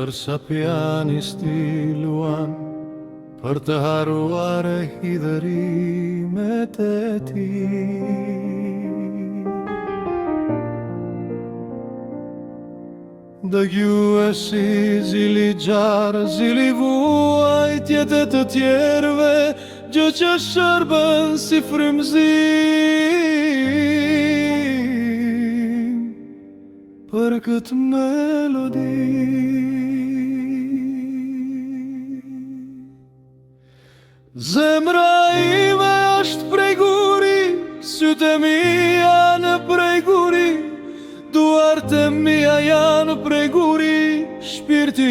Ndërsa pianisti luan për të haruar e hidhërimet e tij. Dëgjuesi zili gjarë, zili vuajtjet e të tjerëve, gjë që shërben si frymëzim për këtë melodi. Zemra ime është prej guri, sytë e mi janë prej guri, duart e mia janë prej guri, shpirti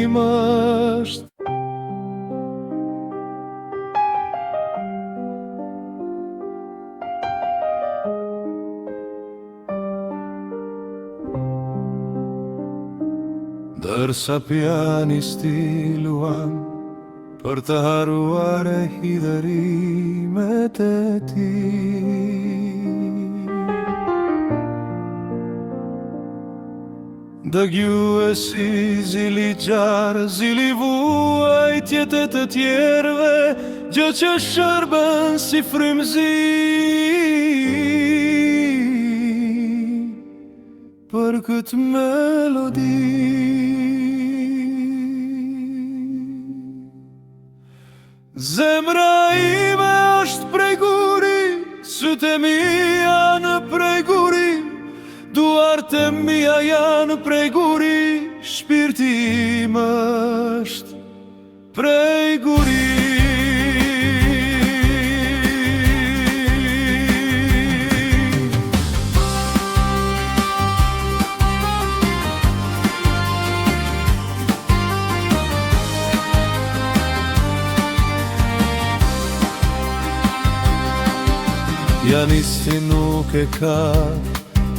im është. Ndërsa pianisti luan për të haruar e hidhërimet e tij. Dëgjuesi zili gjarë, zili vuajtjet e të tjerëve, gjë që shërben si frymëzim për këtë melodi. Zemra ime është prej guri, sytë e mi janë prej guri, duart e mia janë prej guri, shpirti im është prej guri. Pianisti nuk e ka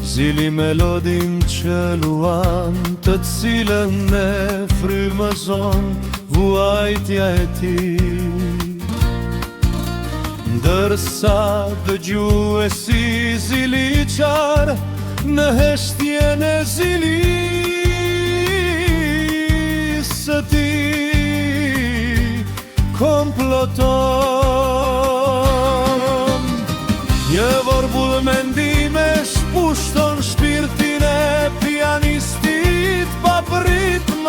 zili melodin që luan, të cilën e frymëzon vuajtja e tij. Ndërsa dëgjuesi zili qarë, në heshtjen e zilis së tij komploton. Një vorbull mendime shpushton shpirtin e pianistit pa pritmas.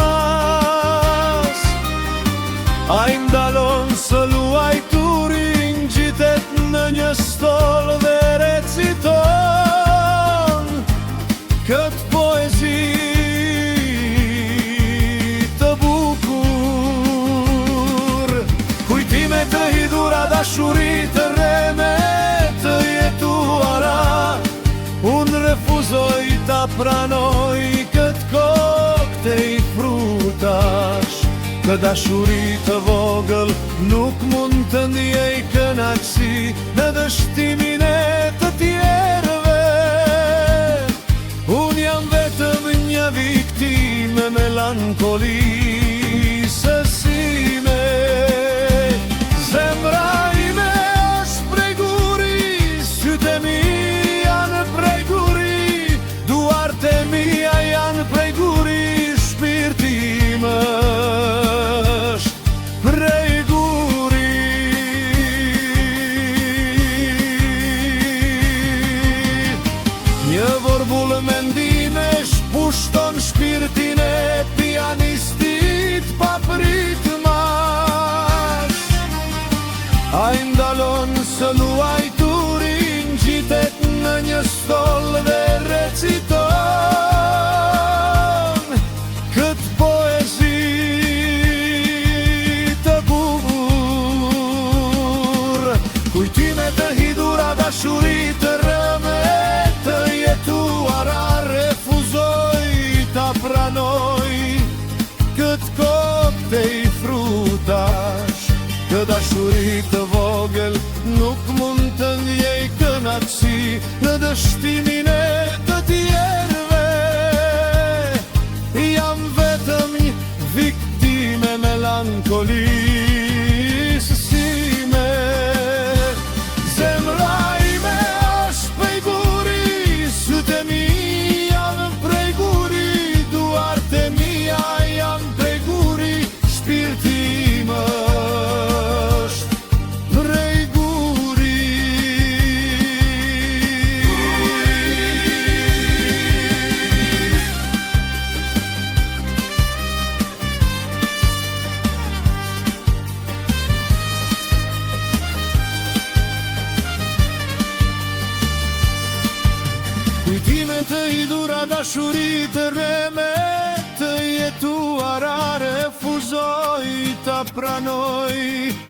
Ai ndalon së luajturin, gjitet në një stol dhe reciton këtë poezi të bukur. Kujtime të hidhura, dashuri të reme të jetuara, unë refuzoj ta pranoj këtë koktej frutash. Kë dashuri të vogël nuk mund të ndjej kënaqësi në dështimin e të tjerëve. Unë jam vetëm një viktime melankolisë sime. Zemra ime është prej guri, sytë e mi janë prej guri, duart e mia janë prej guri, shpirti im është prej guri. Një vorbull mendime shpushton shpirtin e pianistit pa pritmas. Ai ndalon së luajturin, gjitet në një stol dhe reciton këtë poezi të bukur. Kujtime të hidhura, dashuri të rëme të jetuara, refuzoj ta pranoj këtë koktej frutash. Kë dashuri të vogël nuk mund të ndjej kënaqësi në dështimin e të tjerëve. Jam vetëm një viktime melankolisë sime. Zemra ime është prej guri, sytë e mi janë prej guri, duart e mia janë dashuri të reme të jetuar, refuzoj ta pranoj.